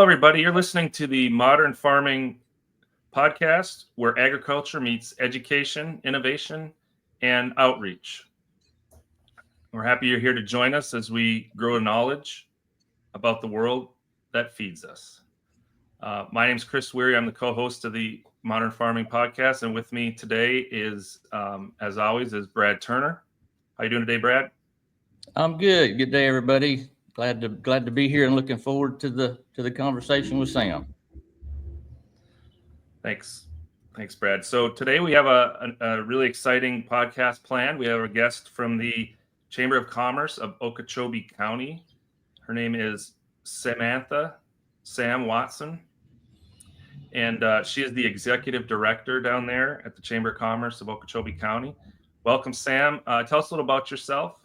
Hello, everybody. You're listening to the Modern Farming podcast, where agriculture meets education, innovation, and outreach. We're happy you're here to join us as we grow knowledge about the world that feeds us. My name is Chris Weary. I'm the co-host of the Modern Farming podcast, and with me today is, as always, is Brad Turner. How you doing today, Brad? I'm good. Good day, everybody. Glad to be here and looking forward to the conversation with Sam. Thanks, Brad. So today we have a really exciting podcast planned. We have a guest from the Chamber of Commerce of Okeechobee County. Her name is Samantha Watson, and she is the executive director down there at the Chamber of Commerce of Okeechobee County. Welcome, Sam. Tell us a little about yourself.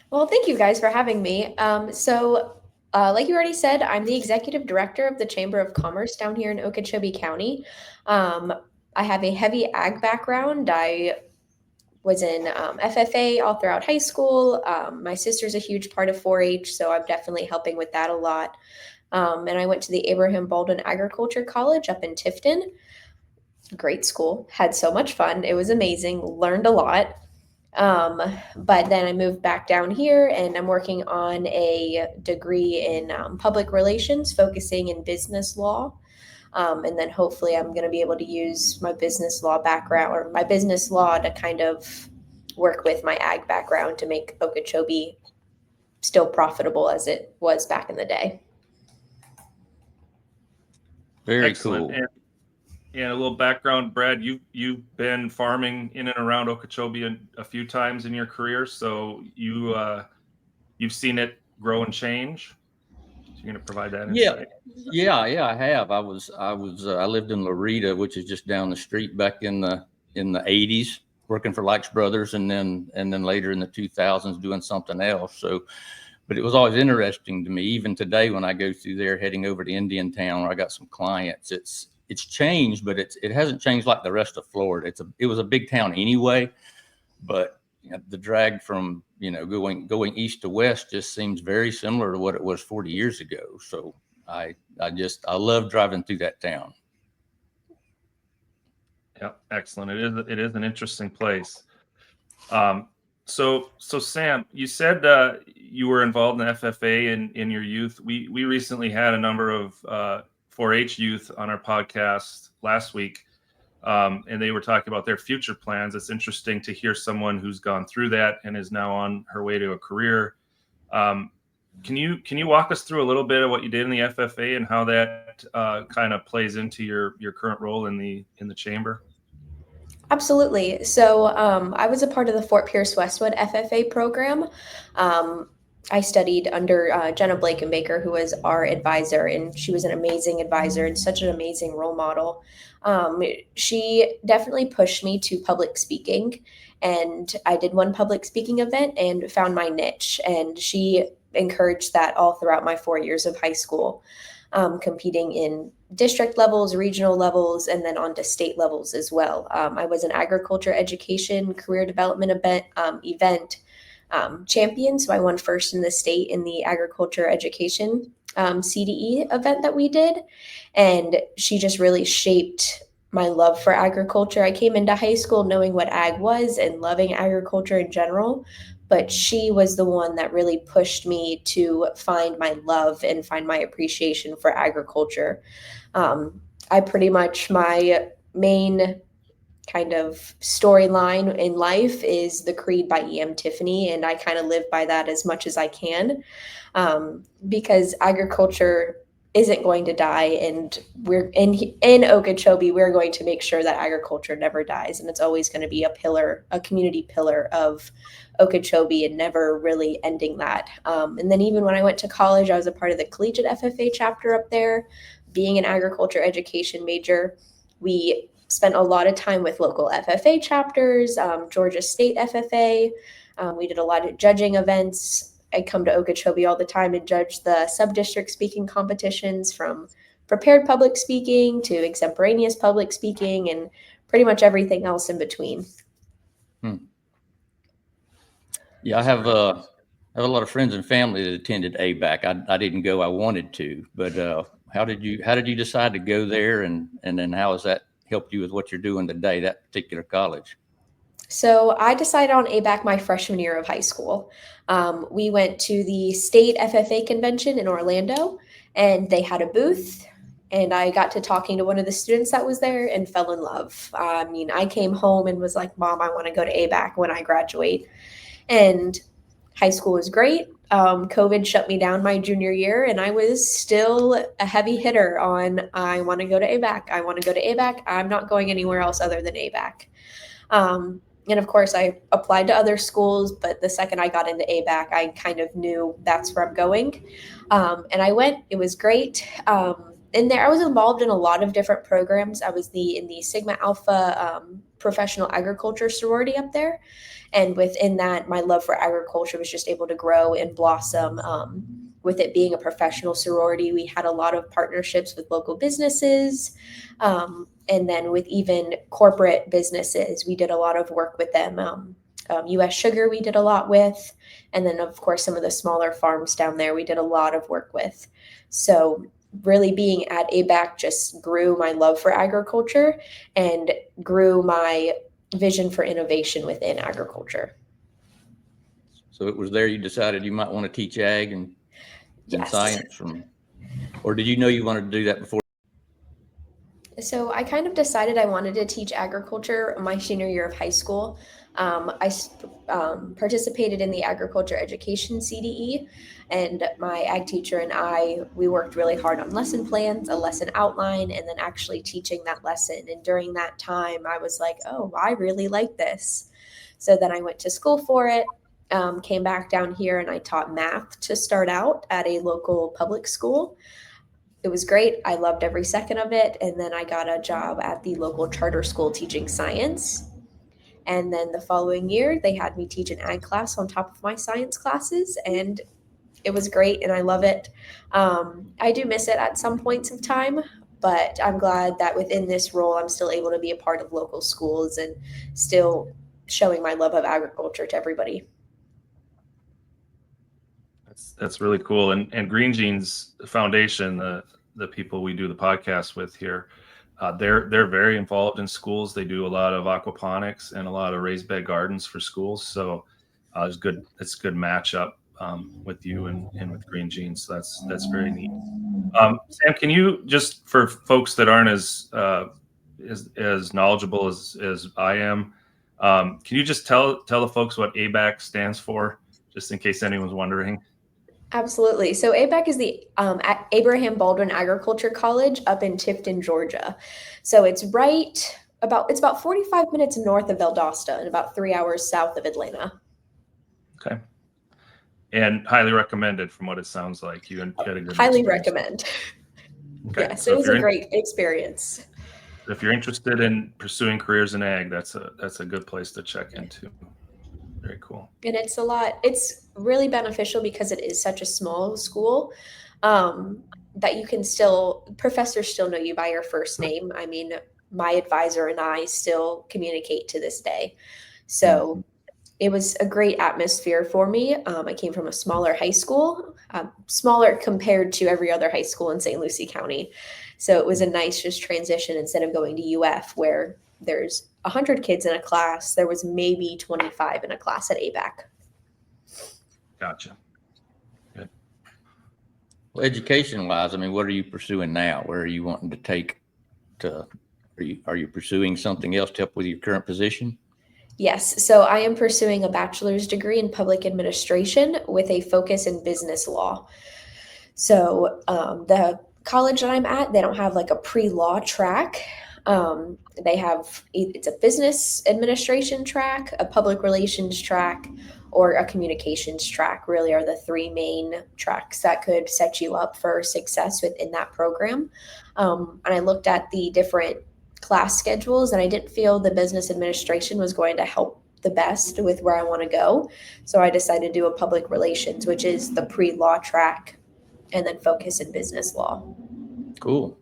Well, thank you guys for having me. Like you already said, I'm the executive director of the Chamber of Commerce down here in Okeechobee County. I have a heavy ag background. I was in FFA all throughout high school. My sister's a huge part of 4-H, so I'm definitely helping with that a lot. And I went to the Abraham Baldwin Agriculture College up in Tifton. Great school. Had so much fun. It was amazing. Learned a lot. But then I moved back down here and I'm working on a degree in public relations, focusing in business law. And then hopefully I'm going to be able to use my business law background or my business law to kind of work with my ag background to make Okeechobee still profitable as it was back in the day. Very Excellent. Cool. And a little background, Brad, you've been farming in and around Okeechobee a few times in your career, so you've seen it grow and change. So you're going to provide that insight. Yeah, I have. I lived in Loretta, which is just down the street, back in the 80s, working for Likes Brothers, and then later in the 2000s doing something else. So, but it was always interesting to me. Even today, when I go through there, heading over to Indiantown, where I got some clients, it's changed, but it hasn't changed like the rest of Florida. It was a big town anyway, but the drag from going east to west just seems very similar to what it was 40 years ago. So I love driving through that town. Yeah, excellent. It is an interesting place. So Sam, you said you were involved in FFA in your youth. We recently had a number of 4-H youth on our podcast last week, and they were talking about their future plans. It's interesting to hear someone who's gone through that and is now on her way to a career. Can you walk us through a little bit of what you did in the FFA and how that kind of plays into your current role in the chamber? Absolutely. So I was a part of the Fort Pierce Westwood FFA program. I studied under Jenna Blakenbaker, who was our advisor, and she was an amazing advisor and such an amazing role model. She definitely pushed me to public speaking, and I did one public speaking event and found my niche, and she encouraged that all throughout my 4 years of high school, competing in district levels, regional levels, and then on to state levels as well. I was an agriculture education career development event champion. So I won first in the state in the agriculture education CDE event that we did. And she just really shaped my love for agriculture. I came into high school knowing what ag was and loving agriculture in general, but she was the one that really pushed me to find my love and find my appreciation for agriculture. My main kind of storyline in life is The Creed by E.M. Tiffany, and I kind of live by that as much as I can, because agriculture isn't going to die, and we're in Okeechobee, we're going to make sure that agriculture never dies, and it's always going to be a community pillar of Okeechobee and never really ending that. And then even when I went to college, I was a part of the collegiate FFA chapter up there. Being an agriculture education major, we spent a lot of time with local FFA chapters, Georgia State FFA. We did a lot of judging events. I come to Okeechobee all the time and judge the sub-district speaking competitions, from prepared public speaking to extemporaneous public speaking and pretty much everything else in between. Yeah, I have I have a lot of friends and family that attended ABAC. I didn't go. I wanted to, but how did you decide to go there, and then how has that helped you with what you're doing today, that particular college? So I decided on ABAC my freshman year of high school. We went to the state FFA convention in Orlando, and they had a booth. And I got to talking to one of the students that was there and fell in love. I mean, I came home and was like, "Mom, I want to go to ABAC when I graduate." And high school was great. COVID shut me down my junior year, and I was still a heavy hitter on I want to go to ABAC. I want to go to ABAC. I'm not going anywhere else other than ABAC. And of course, I applied to other schools, but the second I got into ABAC, I kind of knew that's where I'm going. And I went. It was great. In there, I was involved in a lot of different programs. I was in the Sigma Alpha professional agriculture sorority up there. And within that, my love for agriculture was just able to grow and blossom. With it being a professional sorority, we had a lot of partnerships with local businesses. And then with even corporate businesses, we did a lot of work with them. US Sugar, we did a lot with. And then, of course, some of the smaller farms down there, we did a lot of work with. So really being at ABAC just grew my love for agriculture and grew my vision for innovation within agriculture. So it was there you decided you might want to teach ag and Yes. science or did you know you wanted to do that before? So I kind of decided I wanted to teach agriculture my senior year of high school. I participated in the agriculture education CDE, and my ag teacher and we worked really hard on lesson plans, a lesson outline, and then actually teaching that lesson. And during that time, I was like, oh, I really like this. So then I went to school for it, came back down here, and I taught math to start out at a local public school. It was great. I loved every second of it. And then I got a job at the local charter school teaching science. And then the following year, they had me teach an ag class on top of my science classes. And it was great. And I love it. I do miss it at some points of time, but I'm glad that within this role, I'm still able to be a part of local schools and still showing my love of agriculture to everybody. That's really cool. And Green Genes Foundation, the people we do the podcast with here, they're very involved in schools. They do a lot of aquaponics and a lot of raised bed gardens for schools. So it's good. It's a good matchup with you and with Green Genes. So that's very neat. Sam, can you just, for folks that aren't as knowledgeable as I am, can you just tell the folks what ABAC stands for, just in case anyone's wondering? Absolutely. So ABAC is the Abraham Baldwin Agriculture College up in Tifton, Georgia. So it's about 45 minutes north of Valdosta and about 3 hours south of Atlanta. Okay. And highly recommended from what it sounds like. You had a good Highly experience. recommend. Okay. Yes, so it was a great experience. If you're interested in pursuing careers in ag, that's a good place to check into. Very cool. And it's really beneficial because it is such a small school that you can professors still know you by your first name. I mean, my advisor and I still communicate to this day. So it was a great atmosphere for me. I came from a smaller high school, smaller compared to every other high school in St. Lucie County. So it was a nice just transition instead of going to UF where there's 100 kids in a class. There was maybe 25 in a class at ABAC. Gotcha. Good. Well, education-wise, I mean, what are you pursuing now? Where are you wanting to take to? Are you pursuing something else to help with your current position? Yes. So I am pursuing a bachelor's degree in public administration with a focus in business law. So the college that I'm at, they don't have like a pre-law track. It's a business administration track, a public relations track, or a communications track. Really are the three main tracks that could set you up for success within that program. And I looked at the different class schedules, and I didn't feel the business administration was going to help the best with where I want to go. So I decided to do a public relations, which is the pre-law track, and then focus in business law. Cool.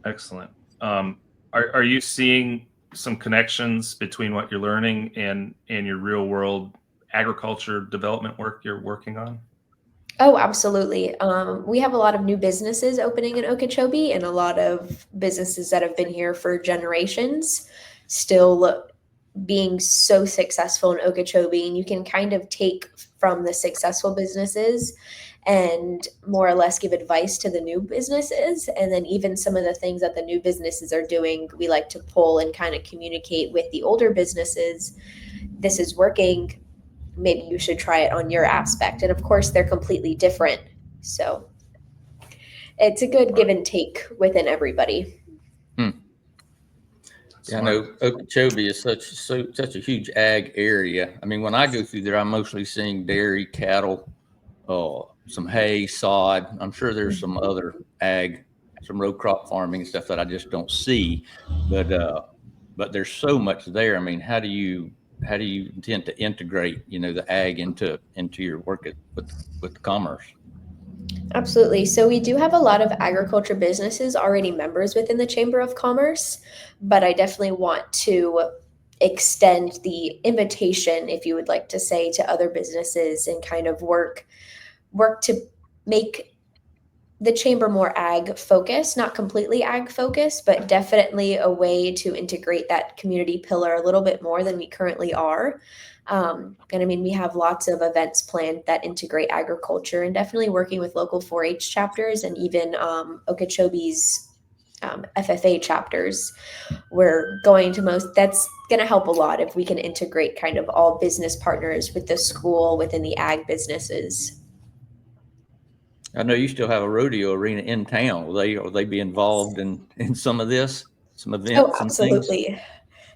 Excellent. Are you seeing some connections between what you're learning and your real world agriculture development work you're working on? Oh, absolutely. We have a lot of new businesses opening in Okeechobee and a lot of businesses that have been here for generations still being so successful in Okeechobee. And you can kind of take from the successful businesses and more or less give advice to the new businesses. And then even some of the things that the new businesses are doing, we like to pull and kind of communicate with the older businesses. This is working. Maybe you should try it on your aspect. And of course, they're completely different. So it's a good give and take within everybody. Yeah, I know Okeechobee is such a huge ag area. I mean, when I go through there, I'm mostly seeing dairy, cattle, some hay, sod. I'm sure there's some other ag, some row crop farming and stuff that I just don't see. But there's so much there. I mean, how do you intend to integrate, the ag into your work with commerce? Absolutely. So we do have a lot of agriculture businesses already members within the Chamber of Commerce, but I definitely want to extend the invitation, if you would like to say, to other businesses and kind of work to make the chamber more ag focused, not completely ag focused, but definitely a way to integrate that community pillar a little bit more than we currently are. And I mean, we have lots of events planned that integrate agriculture and definitely working with local 4-H chapters and even Okeechobee's FFA chapters. We're going to that's going to help a lot if we can integrate kind of all business partners with the school within the ag businesses. I know you still have a rodeo arena in town. Will they be involved in some of this, some events? Oh, absolutely. Things?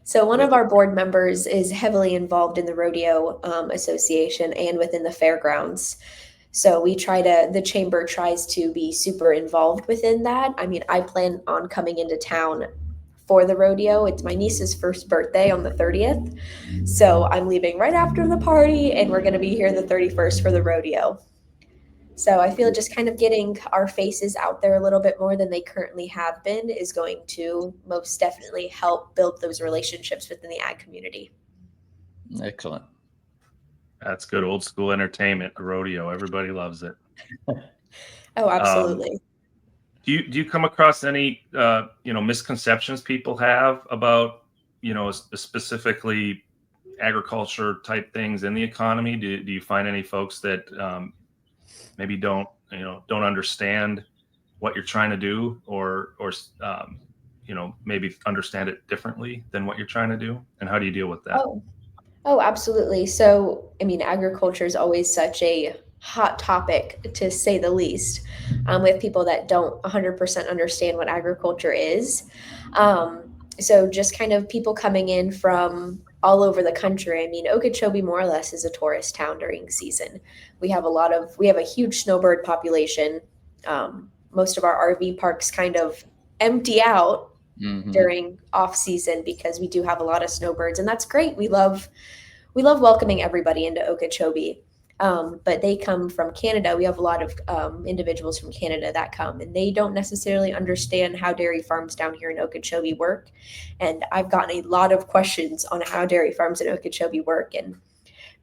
So one of our board members is heavily involved in the rodeo association and within the fairgrounds. So the chamber tries to be super involved within that. I mean, I plan on coming into town for the rodeo. It's my niece's first birthday on the 30th. So I'm leaving right after the party and we're going to be here the 31st for the rodeo. So I feel just kind of getting our faces out there a little bit more than they currently have been is going to most definitely help build those relationships within the ag community. Excellent. That's good old school entertainment, a rodeo. Everybody loves it. Oh, absolutely. Do you come across any misconceptions people have about specifically agriculture type things in the economy? Do you find any folks that maybe don't understand what you're trying to do, or maybe understand it differently than what you're trying to do? And how do you deal with that? Oh, absolutely. So, I mean, agriculture is always such a hot topic, to say the least, with people that don't 100% understand what agriculture is. So just kind of people coming in from all over the country. I mean, Okeechobee more or less is a tourist town during season. We have a huge snowbird population. Most of our RV parks kind of empty out during off season because we do have a lot of snowbirds, and that's great. We love welcoming everybody into Okeechobee. But they come from Canada. We have a lot of individuals from Canada that come, and they don't necessarily understand how dairy farms down here in Okeechobee work. And I've gotten a lot of questions on how dairy farms in Okeechobee work, and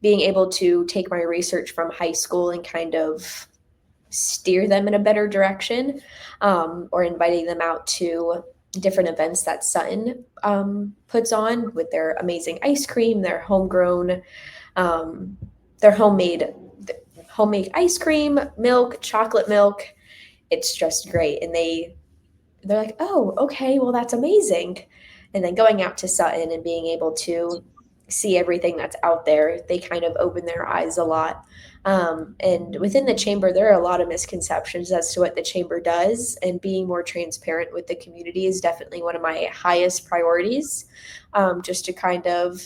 being able to take my research from high school and kind of steer them in a better direction, or inviting them out to different events that Sutton puts on with their amazing ice cream, their homegrown, their homemade ice cream, milk, chocolate milk. It's just great. And they're like, oh, okay, well, that's amazing. And then going out to Sutton and being able to see everything that's out there, they kind of open their eyes a lot. And within the chamber, there are a lot of misconceptions as to what the chamber does, and being more transparent with the community is definitely one of my highest priorities. Just to kind of,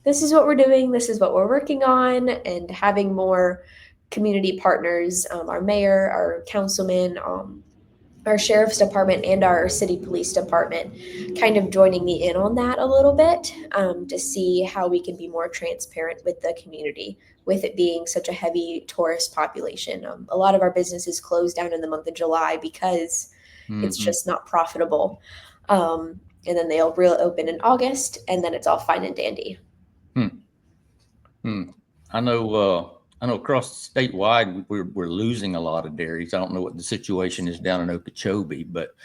this is what we're doing, this is what we're working on, and having more community partners, our mayor, our councilman, our sheriff's department, and our city police department kind of joining me in on that a little bit, to see how we can be more transparent with the community, with it being such a heavy tourist population. A lot of our businesses close down in the month of July because it's just not profitable. And then they'll reopen in August, and then it's all fine and dandy. I know across statewide we're losing a lot of dairies. I don't know what the situation is down in Okeechobee, but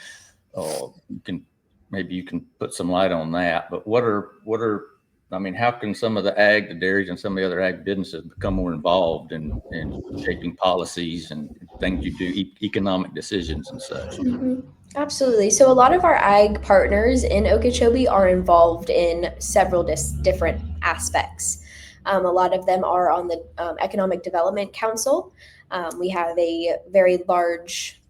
maybe you can put some light on that. But I mean, how can some of the dairies and some of the other ag businesses become more involved in shaping policies and things you do, economic decisions and such? Mhm. Absolutely. So a lot of our ag partners in Okeechobee are involved in several different aspects. A lot of them are on the Economic Development Council. We have a very large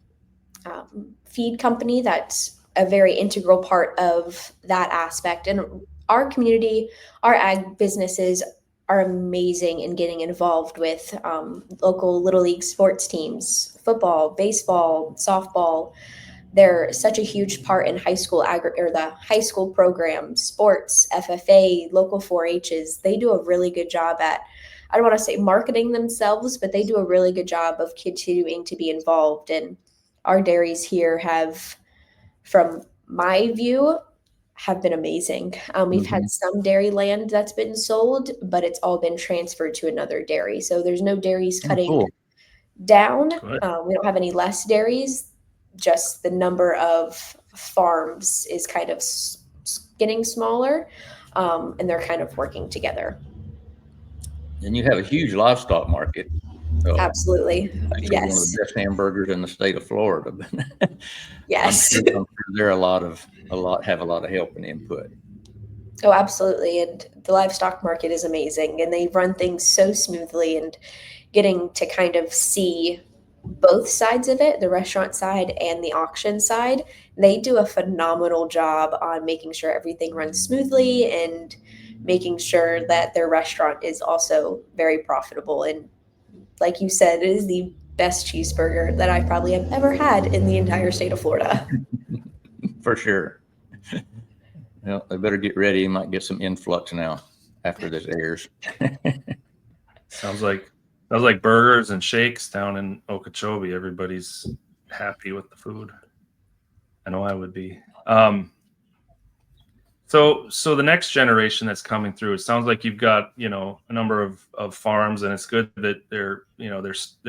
feed company that's a very integral part of that aspect. And our community, our ag businesses are amazing in getting involved with local Little League sports teams, football, baseball, softball. They're such a huge part in high school or the high school program, sports, FFA, local 4-H's. They do a really good job at, I don't want to say marketing themselves, but they do a really good job of continuing to be involved. And our dairies here have, from my view, have been amazing. We've had some dairy land that's been sold, but it's all been transferred to another dairy. So there's no dairies cutting down. We don't have any less dairies. Just the number of farms is kind of getting smaller, and they're kind of working together. And you have a huge livestock market. Absolutely. Yes. One of the best hamburgers in the state of Florida. Yes. I'm sure there are have a lot of help and input. Oh, absolutely. And the livestock market is amazing, and they run things so smoothly, and getting to kind of see both sides of it, the restaurant side and the auction side, they do a phenomenal job on making sure everything runs smoothly and making sure that their restaurant is also very profitable. And like you said, it is the best cheeseburger that I probably have ever had in the entire state of Florida. For sure. Well, they better get ready. You might get some influx now after this airs. Sounds like burgers and shakes down in Okeechobee. Everybody's happy with the food. I know I would be. So the next generation that's coming through, it sounds like you've got, a number of farms, and it's good that they're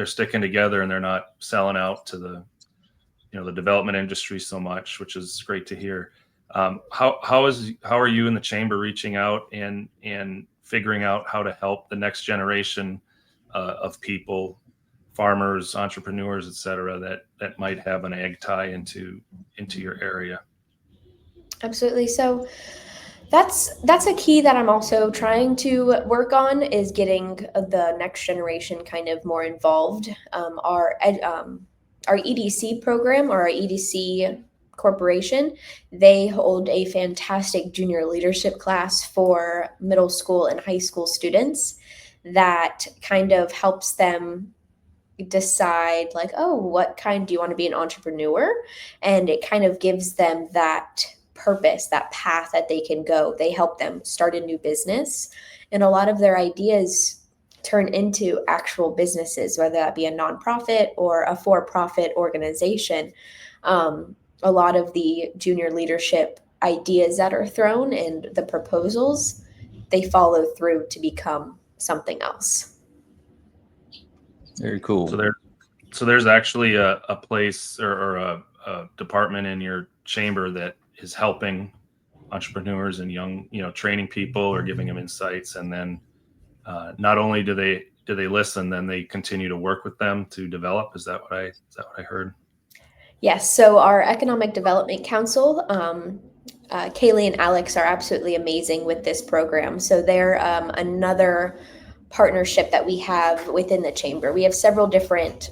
sticking together and they're not selling out to the development industry so much, which is great to hear. How are you in the chamber reaching out and figuring out how to help the next generation of people, farmers, entrepreneurs, et cetera, that might have an ag tie into your area? Absolutely. So that's a key that I'm also trying to work on, is getting the next generation kind of more involved. Our EDC program, or our EDC corporation, they hold a fantastic junior leadership class for middle school and high school students that kind of helps them decide, like, oh, what kind do you want to be, an entrepreneur? And it kind of gives them that purpose, that path that they can go. They help them start a new business, and a lot of their ideas turn into actual businesses, whether that be a nonprofit or a for-profit organization. A lot of the junior leadership ideas that are thrown and the proposals, they follow through to become something else. Very cool. So there's actually a place or a department in your chamber that is helping entrepreneurs and young, training people or giving them insights, and then not only do they listen, then they continue to work with them to develop. Is that what I heard? Yes. So our Economic Development Council, Kaylee and Alex are absolutely amazing with this program. So they're another partnership that we have within the chamber. We have several different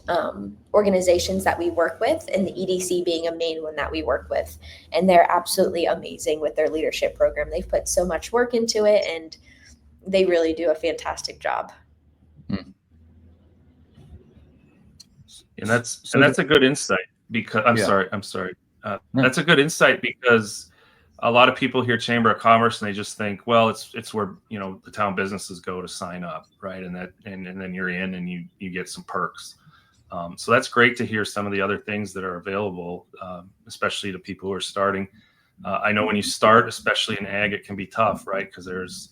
organizations that we work with, and the EDC being a main one that we work with. And they're absolutely amazing with their leadership program. They've put so much work into it, and they really do a fantastic job. And that's a good insight, because I'm sorry. That's a good insight, because a lot of people hear Chamber of Commerce and they just think, well, it's where the town businesses go to sign up, right? And then you're in and you get some perks. So that's great to hear some of the other things that are available, especially to people who are starting. I know when you start, especially in ag, it can be tough, right? Because there's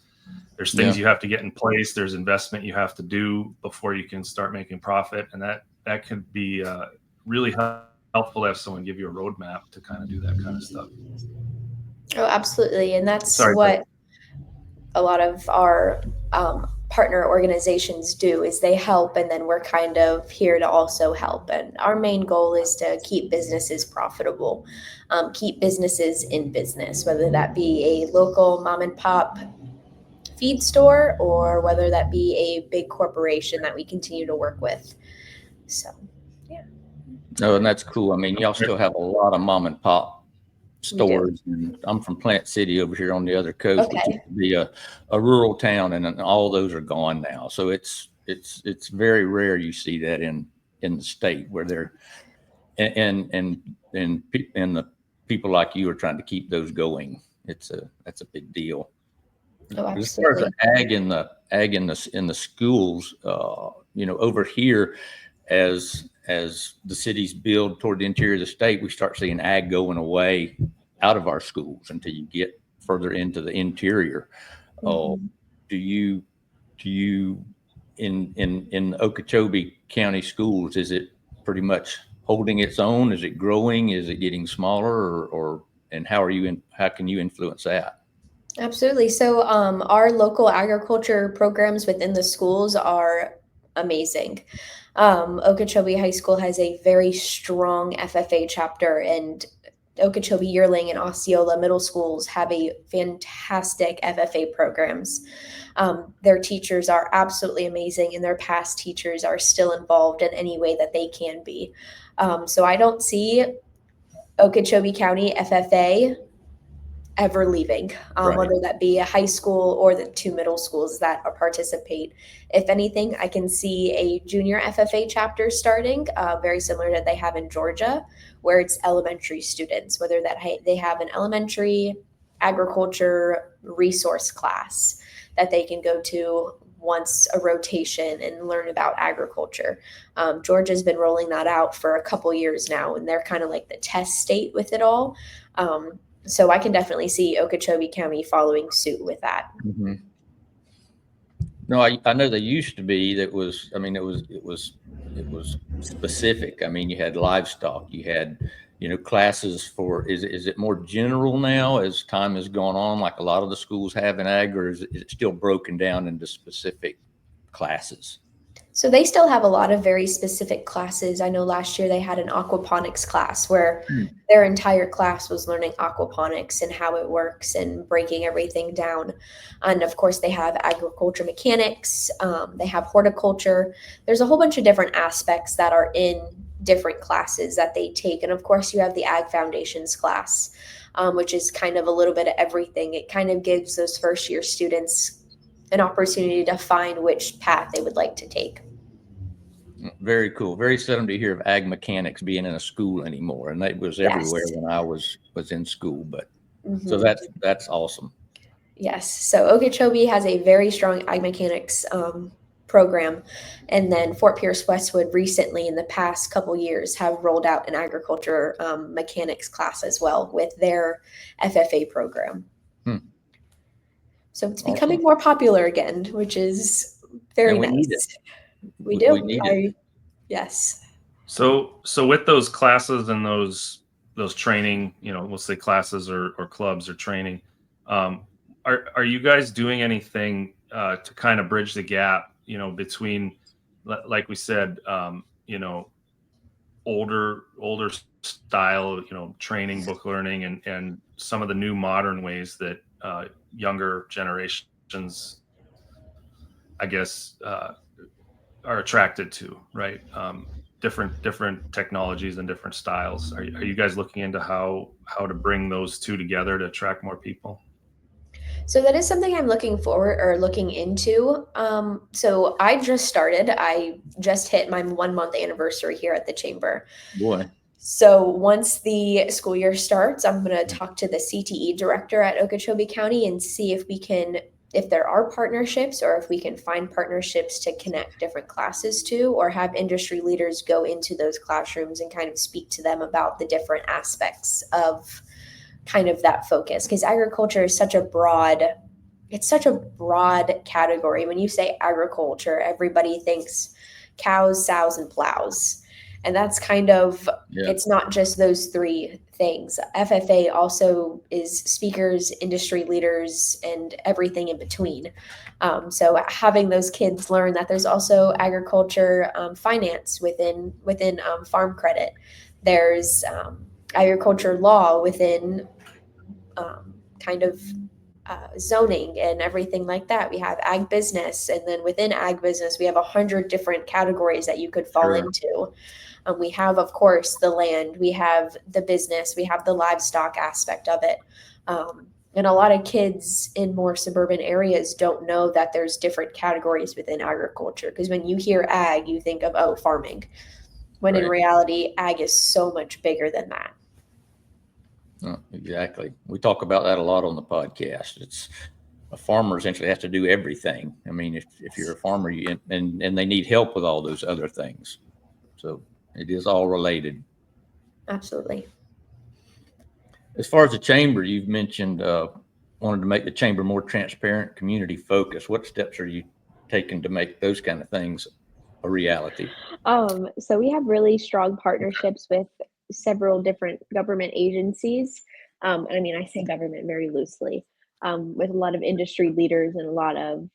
there's things you have to get in place. There's investment you have to do before you can start making profit. And that could be really helpful to have someone give you a roadmap to kind of do that kind of stuff. Oh, absolutely. And that's Sorry, what a lot of our partner organizations do, is they help, and then we're kind of here to also help. And our main goal is to keep businesses profitable, keep businesses in business, whether that be a local mom and pop feed store or whether that be a big corporation that we continue to work with. So, yeah. No, and that's cool. I mean, y'all still have a lot of mom and pop stores. And I'm from Plant City over here on the other coast, which used to be a rural town, and all those are gone now. So it's very rare you see that in the state where they're and the people like you are trying to keep those going. That's a big deal. Oh, as far as the ag in the schools, over here, as the cities build toward the interior of the state, we start seeing ag going away out of our schools until you get further into the interior. Mm-hmm. Do you in Okeechobee County schools, is it pretty much holding its own? Is it growing? Is it getting smaller, and how can you influence that? Absolutely. So our local agriculture programs within the schools are amazing. Okeechobee High School has a very strong FFA chapter, and Okeechobee Yearling and Osceola middle schools have a fantastic FFA programs. Their teachers are absolutely amazing, and their past teachers are still involved in any way that they can be. So I don't see Okeechobee County FFA ever leaving, Right. whether that be a high school or the two middle schools that participate. If anything, I can see a junior FFA chapter starting, very similar to they have in Georgia, where it's elementary students, whether that they have an elementary agriculture resource class that they can go to once a rotation and learn about agriculture. Georgia's been rolling that out for a couple years now, and they're kind of like the test state with it all. So I can definitely see Okeechobee County following suit with that. Mm-hmm. No, I know they used to be. It was specific. I mean, you had livestock, you had, classes for, is it more general now as time has gone on, like a lot of the schools have in ag, or is it still broken down into specific classes? So they still have a lot of very specific classes. I know last year they had an aquaponics class where their entire class was learning aquaponics and how it works and breaking everything down. And of course, they have agriculture mechanics, they have horticulture. There's a whole bunch of different aspects that are in different classes that they take. And of course, you have the Ag Foundations class, which is kind of a little bit of everything. It kind of gives those first year students an opportunity to find which path they would like to take. Very cool. Very seldom to hear of ag mechanics being in a school anymore, and that was everywhere when I was in school. But so that's awesome. Yes. So Okeechobee has a very strong ag mechanics program, and then Fort Pierce Westwood recently, in the past couple years, have rolled out an agriculture mechanics class as well with their FFA program. So it's becoming more popular again, which is very nice. We do. need it. Yes. So with those classes and those training, we'll say classes or clubs or training, are you guys doing anything to kind of bridge the gap, between, like we said, older style, training, book learning, and some of the new modern ways that younger generations, I guess, are attracted to, right? Different technologies and different styles. Are you guys looking into how to bring those two together to attract more people? So that is something I'm looking into. So I just started. I just hit my 1 month anniversary here at the Chamber. Boy. So once the school year starts, I'm going to talk to the CTE director at Okeechobee County and see if there are partnerships, or if we can find partnerships to connect different classes to, or have industry leaders go into those classrooms and kind of speak to them about the different aspects of kind of that focus. Because agriculture is such a broad it's such a broad category. When you say agriculture, everybody thinks cows, sows, and plows. And that's kind of, Yeah. it's not just those three things. FFA also is speakers, industry leaders, and everything in between. So having those kids learn that there's also agriculture finance within farm credit. There's agriculture law within kind of zoning and everything like that. We have ag business, and then within ag business, we have 100 different categories that you could fall Sure. into. We have, of course, the land, we have the business, we have the livestock aspect of it. And a lot of kids in more suburban areas don't know that there's different categories within agriculture, because when you hear ag, you think of, oh, farming, when in Right. reality, ag is so much bigger than that. No, exactly. We talk about that a lot on the podcast. It's a farmer essentially has to do everything. I mean, if you're a farmer and they need help with all those other things. So it is all related. Absolutely. As far as the chamber, you've mentioned wanted to make the chamber more transparent, community focused. What steps are you taking to make those kind of things a reality? So we have really strong partnerships with several different government agencies. I mean, I say government very loosely, with a lot of industry leaders and a lot of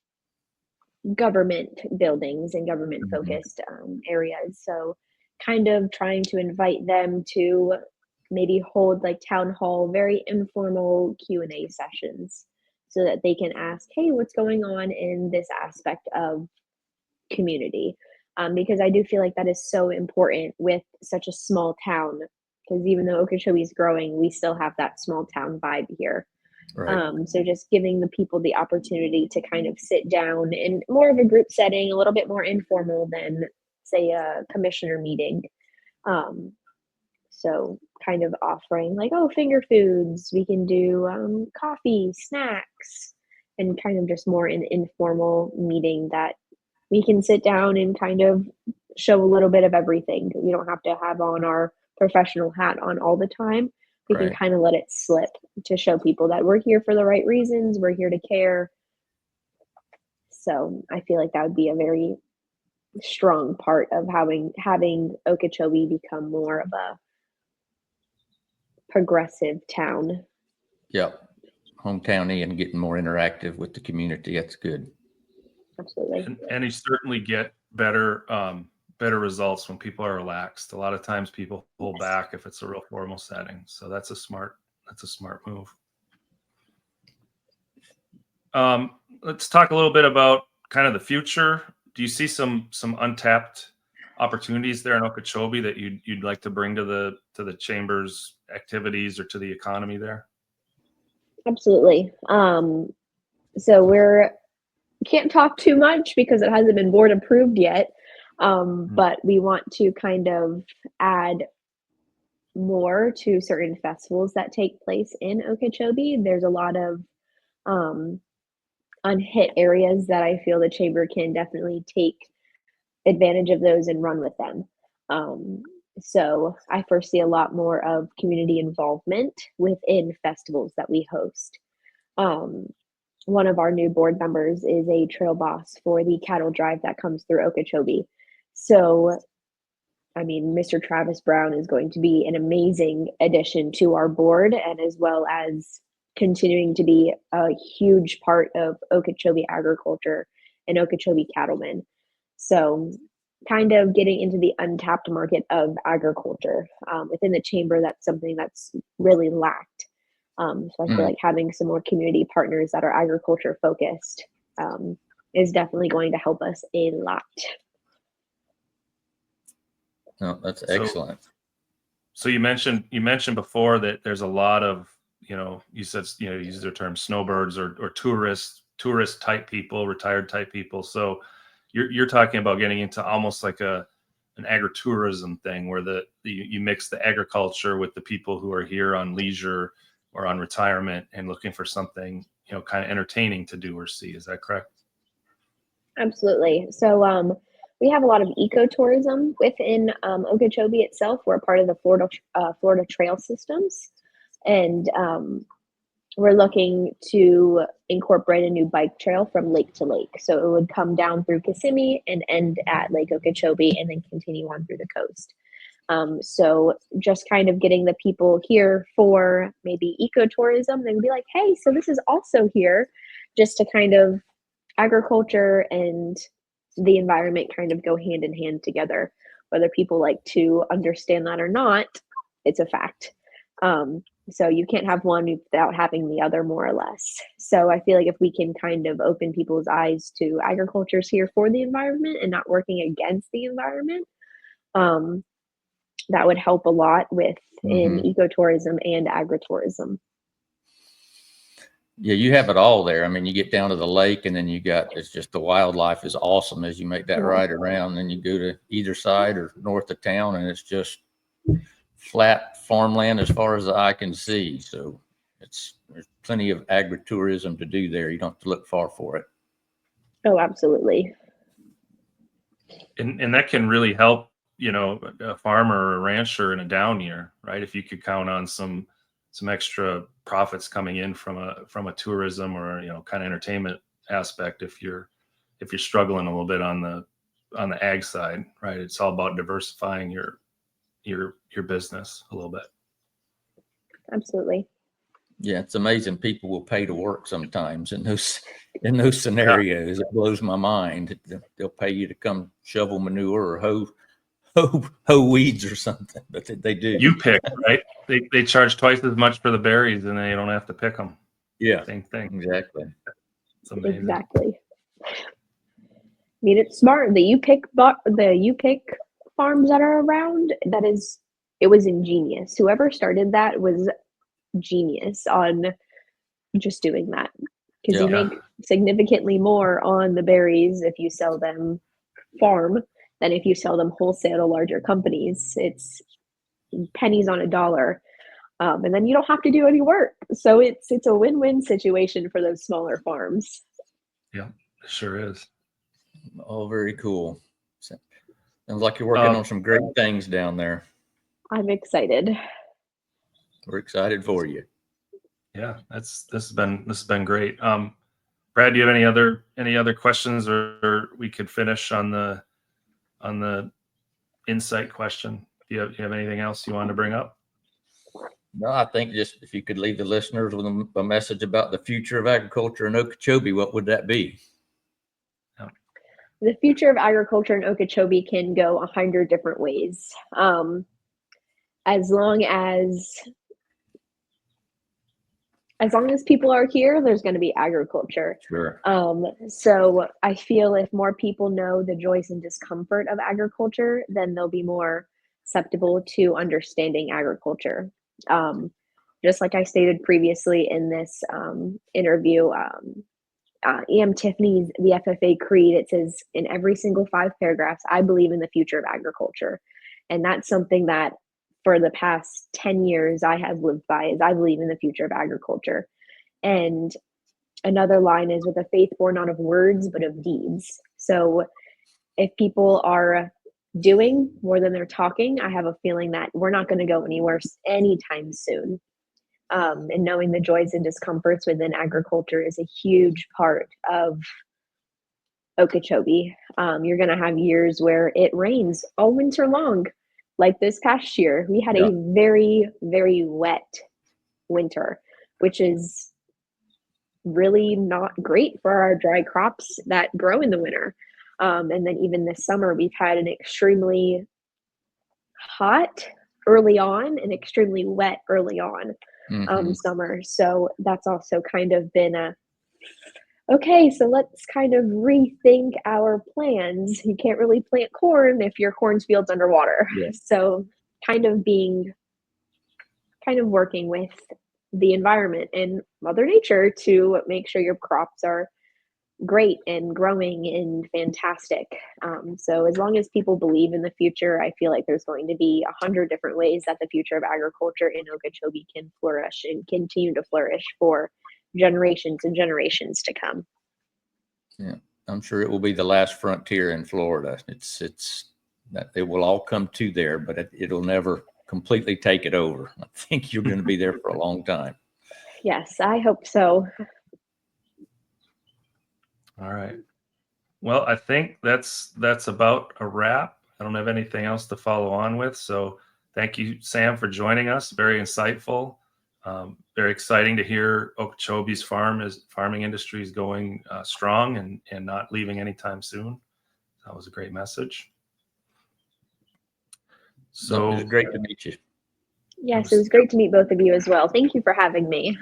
government buildings and government focused areas. So kind of trying to invite them to maybe hold like town hall, very informal Q&A sessions so that they can ask, hey, what's going on in this aspect of community? Because I do feel like that is so important with such a small town, because even though Okeechobee is growing, we still have that small town vibe here. Right. So just giving the people the opportunity to kind of sit down in more of a group setting, a little bit more informal than, say, a commissioner meeting. So kind of offering like, oh, finger foods, we can do coffee, snacks, and kind of just more an informal meeting that we can sit down and kind of show a little bit of everything. We don't have to have on our professional hat on all the time. We can Right. kind of let it slip to show people that we're here for the right reasons, we're here to care. So I feel like that would be a very strong part of having Okeechobee become more of a progressive town. Yep. Hometowny and getting more interactive with the community. That's good. Absolutely. And you certainly get better results when people are relaxed. A lot of times people pull back if it's a real formal setting. So that's a smart move. Let's talk a little bit about kind of the future. Do you see some untapped opportunities there in Okeechobee that you'd like to bring to the chamber's activities or to the economy there? Absolutely. So can't talk too much because it hasn't been board approved yet. But we want to kind of add more to certain festivals that take place in Okeechobee. There's a lot of unhit areas that I feel the chamber can definitely take advantage of those and run with them. So I foresee a lot more of community involvement within festivals that we host. One of our new board members is a trail boss for the cattle drive that comes through Okeechobee. So, I mean, Mr. Travis Brown is going to be an amazing addition to our board, and as well as continuing to be a huge part of Okeechobee agriculture and Okeechobee cattlemen. So kind of getting into the untapped market of agriculture within the chamber. That's something that's really lacked. So I feel like having some more community partners that are agriculture focused is definitely going to help us a lot. No, that's excellent. So you mentioned before that there's a lot of, you said, you use the term snowbirds or tourist type people, retired type people. So you're talking about getting into almost like an agritourism thing where you mix the agriculture with the people who are here on leisure or on retirement and looking for something, kind of entertaining to do or see. Is that correct? Absolutely. So we have a lot of ecotourism within Okeechobee itself. We're part of the Florida Trail Systems. And we're looking to incorporate a new bike trail from lake to lake. So it would come down through Kissimmee and end at Lake Okeechobee and then continue on through the coast. So just kind of getting the people here for maybe ecotourism, then be like, hey, so this is also here, just to kind of agriculture and the environment kind of go hand in hand together. Whether people like to understand that or not, it's a fact. So you can't have one without having the other, more or less. So I feel like if we can kind of open people's eyes to agriculture's here for the environment and not working against the environment, that would help a lot with in ecotourism and agritourism. Yeah, you have it all there. I mean, you get down to the lake and then it's just the wildlife is awesome as you make that ride around. Then you go to either side or north of town and it's just flat farmland as far as the eye can see. So there's plenty of agritourism to do there. You don't have to look far for it. Oh, absolutely. And that can really help, a farmer or a rancher in a down year, right? If you could count on some extra profits coming in from a tourism or, kind of entertainment aspect, if you're struggling a little bit on the ag side, right? It's all about diversifying your business a little bit. Absolutely. Yeah, it's amazing. People will pay to work sometimes in those scenarios. It blows my mind. They'll pay you to come shovel manure or hoe weeds or something, but they do. You pick, right? They charge twice as much for the berries and they don't have to pick them. Yeah, same thing. Exactly. It's amazing. Exactly. I mean, it's smart that you pick farms that are around. It was ingenious. Whoever started that was genius on just doing that, because you make significantly more on the berries if you sell them farm than if you sell them wholesale to larger companies. It's pennies on a dollar, and then you don't have to do any work. So it's a win-win situation for those smaller farms. Yeah, it sure is. Oh, very cool. Sounds like you're working on some great things down there. I'm excited. We're excited for you. Yeah, this has been great. Brad, do you have any other questions, or we could finish on the insight question? Do you have anything else you wanted to bring up? No, I think just if you could leave the listeners with a message about the future of agriculture in Okeechobee, what would that be? The future of agriculture in Okeechobee can go 100 different ways. As long as people are here, there's going to be agriculture. Sure. So I feel if more people know the joys and discomfort of agriculture, then they'll be more susceptible to understanding agriculture. Just like I stated previously in this interview, E.M. Tiffany's The FFA Creed, it says in every single 5 paragraphs, I believe in the future of agriculture. And that's something that for the past 10 years I have lived by, is I believe in the future of agriculture. And another line is, with a faith born not of words, but of deeds. So if people are doing more than they're talking, I have a feeling that we're not going to go anywhere anytime soon. And knowing the joys and discomforts within agriculture is a huge part of Okeechobee. You're going to have years where it rains all winter long. Like this past year, we had a very, very wet winter, which is really not great for our dry crops that grow in the winter. And then even this summer, we've had an extremely hot early on and extremely wet early on summer. So that's also kind of been okay, so let's kind of rethink our plans. You can't really plant corn if your cornfield's underwater. Yeah. So kind of working with the environment and Mother Nature to make sure your crops are great and growing and fantastic. So as long as people believe in the future, I feel like there's going to be 100 different ways that the future of agriculture in Okeechobee can flourish and continue to flourish for generations and generations to come. Yeah, I'm sure it will be the last frontier in Florida. It's that it will all come to there, but it'll never completely take it over. I think you're going to be there for a long time. Yes, I hope so. All right. Well, I think that's about a wrap. I don't have anything else to follow on with. So thank you, Sam, for joining us. Very insightful. Very exciting to hear Okeechobee's farming industry is going strong and not leaving anytime soon. That was a great message. So it was great to meet you. Yes, it was great to meet both of you as well. Thank you for having me.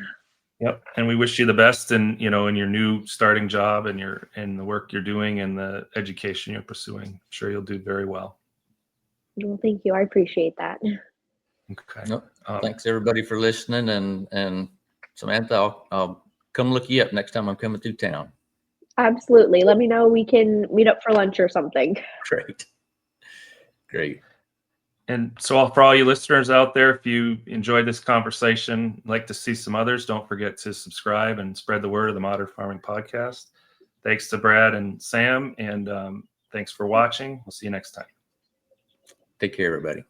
Yep. And we wish you the best in your new starting job and the work you're doing and the education you're pursuing. I'm sure you'll do very well. Well, thank you. I appreciate that. Okay. Nope. Thanks everybody for listening. And Samantha, I'll come look you up next time I'm coming through town. Absolutely. Let me know. We can meet up for lunch or something. Great. And so for all you listeners out there, if you enjoyed this conversation, like to see some others, don't forget to subscribe and spread the word of the Modern Farming Podcast. Thanks to Brad and Sam, and thanks for watching. We'll see you next time. Take care, everybody.